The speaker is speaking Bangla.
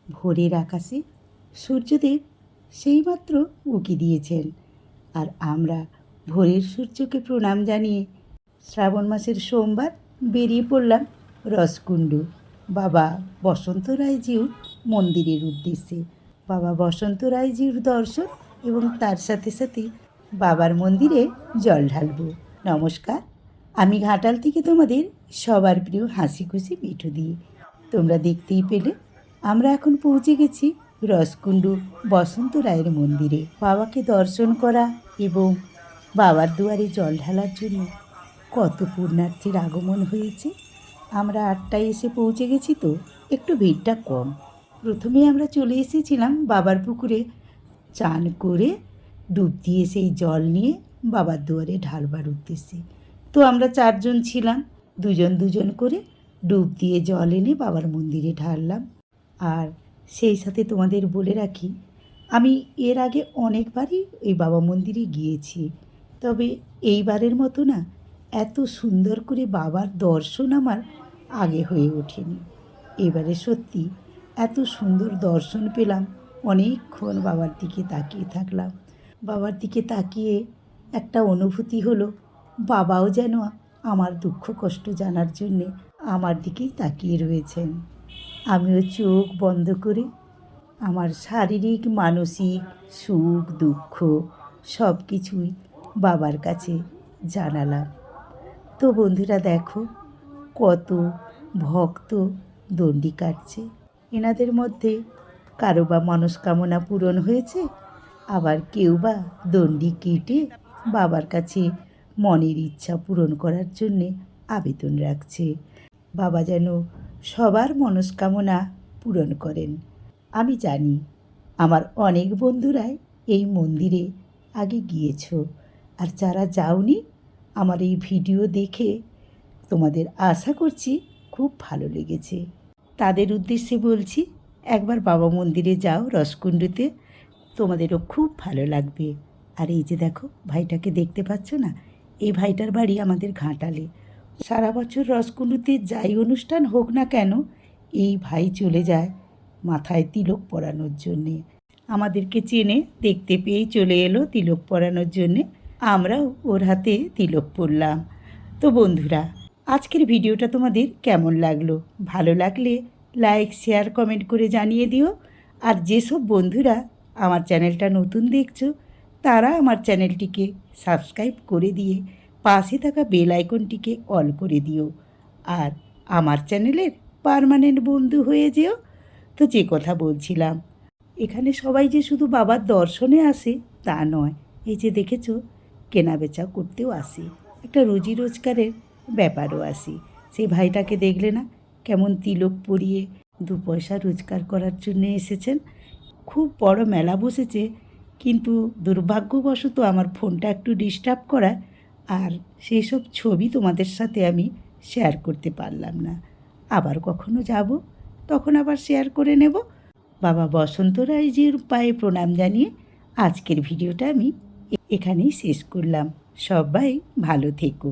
ভোরের আকাশে সূর্যদেব সেইমাত্র উঁকি দিয়েছেন। আর আমরা ভোরের সূর্যকে প্রণাম জানিয়ে শ্রাবণ মাসের সোমবার বেরিয়ে পড়লাম রসকুণ্ডু বাবা বসন্ত রায়জিউর মন্দিরের উদ্দেশ্যে। বাবা বসন্ত রায়জিউর দর্শন এবং তার সাথে সাথে বাবার মন্দিরে জল ঢালব। নমস্কার, আমি ঘাটাল থেকে তোমাদের সবার প্রিয় হাসি খুশি মিঠু দিয়ে। তোমরা দেখতেই পেলে আমরা এখন পৌঁছে গেছি রসকুণ্ডু বসন্ত রায়ের মন্দিরে। বাবাকে দর্শন করা এবং বাবার দুয়ারে জল ঢালার জন্য কত পুণ্যার্থীর আগমন হয়েছে। আমরা 8টায় এসে পৌঁছে গেছি, তো একটু ভিড়টা কম। প্রথমে আমরা চলে এসেছিলাম বাবার পুকুরে চান করে ডুব দিয়ে সেই জল নিয়ে বাবার দুয়ারে ঢালবার উদ্দেশ্যে। তো আমরা 4 জন ছিলাম, দুজন দুজন করে ডুব দিয়ে জল এনে বাবার মন্দিরে ঢাললাম। আর সেই সাথে তোমাদের বলে রাখি, আমি এর আগে অনেকবারই এই বাবা মন্দিরে গিয়েছি, তবে এইবারের মতো না এত সুন্দর করে বাবার দর্শন আমার আগে হয়ে ওঠেনি। এবারে সত্যি এত সুন্দর দর্শন পেলাম, অনেকক্ষণ বাবার দিকে তাকিয়ে থাকলাম। বাবার দিকে তাকিয়ে একটা অনুভূতি হলো, বাবাও যেন আমার দুঃখ কষ্ট জানার জন্যে আমার দিকেই তাকিয়ে রয়েছেন। আমিও চোখ বন্ধ করে আমার শারীরিক মানসিক সুখ দুঃখ সব কিছুই বাবার কাছে জানালাম। তো বন্ধুরা দেখো, কত ভক্ত দণ্ডি কাটছে। এনাদের মধ্যে কারো বা মনস্কামনা পূরণ হয়েছে, আবার কেউ বা দণ্ডি কেটে বাবার কাছে মনের ইচ্ছা পূরণ করার জন্যে আবেদন রাখছে। বাবা যেন সবার মনস্কামনা পূরণ করেন। আমি জানি আমার অনেক বন্ধুরাই এই মন্দিরে আগে গিয়েছো, আর যারা যাওনি আমার এই ভিডিও দেখে তোমাদের আশা করছি খুব ভালো লেগেছে। তাদের উদ্দেশ্যে বলছি, একবার বাবা মন্দিরে যাও রসকুণ্ডুতে, তোমাদেরও খুব ভালো লাগবে। আর এই যে দেখো ভাইটাকে দেখতে পাচ্ছ না, এই ভাইটার বাড়ি আমাদের ঘাটালে। সারা বছর রসকুণ্ডুতে যাই অনুষ্ঠান হোক না কেন, এই ভাই চলে যায় মাথায় তিলক পরানোর জন্যে। আমাদেরকে চেনে, দেখতে পেয়েই চলে এলো তিলক পরানোর জন্যে। আমরাও ওর হাতে তিলক পরলাম। তো বন্ধুরা, আজকের ভিডিওটা তোমাদের কেমন লাগলো? ভালো লাগলে লাইক শেয়ার কমেন্ট করে জানিয়ে দিও। আর যেসব বন্ধুরা আমার চ্যানেলটা নতুন দেখছো, তারা আমার চ্যানেলটিকে সাবস্ক্রাইব করে দিয়ে পাশে থাকা বেল আইকনটিকে অল করে দিও। আর আমার চ্যানেলের পার্মানেন্ট বন্ধু হয়ে যেও। তো যে কথা বলছিলাম, এখানে সবাই যে শুধু বাবার দর্শনে আসে তা নয়, এই যে দেখেছো কেনাবেচা করতেও আসে, একটা রুজি রোজগারের ব্যাপারও আসে। সেই ভাইটাকে দেখলে না, কেমন তিলক পরিয়ে 2 পয়সা রোজগার করার জন্য এসেছেন। খুব বড় মেলা বসেছে, কিন্তু দুর্ভাগ্যবশত আমার ফোনটা একটু ডিস্টার্ব করা, আর সেই সব ছবি তোমাদের সাথে আমি শেয়ার করতে পারলাম না। আবার কখনো যাব, তখন আবার শেয়ার করে নেব। বাবা বসন্ত রায়জির পায়ে প্রণাম জানিয়ে আজকের ভিডিওটা আমি এখানেই শেষ করলাম। সবাই ভালো থেকো।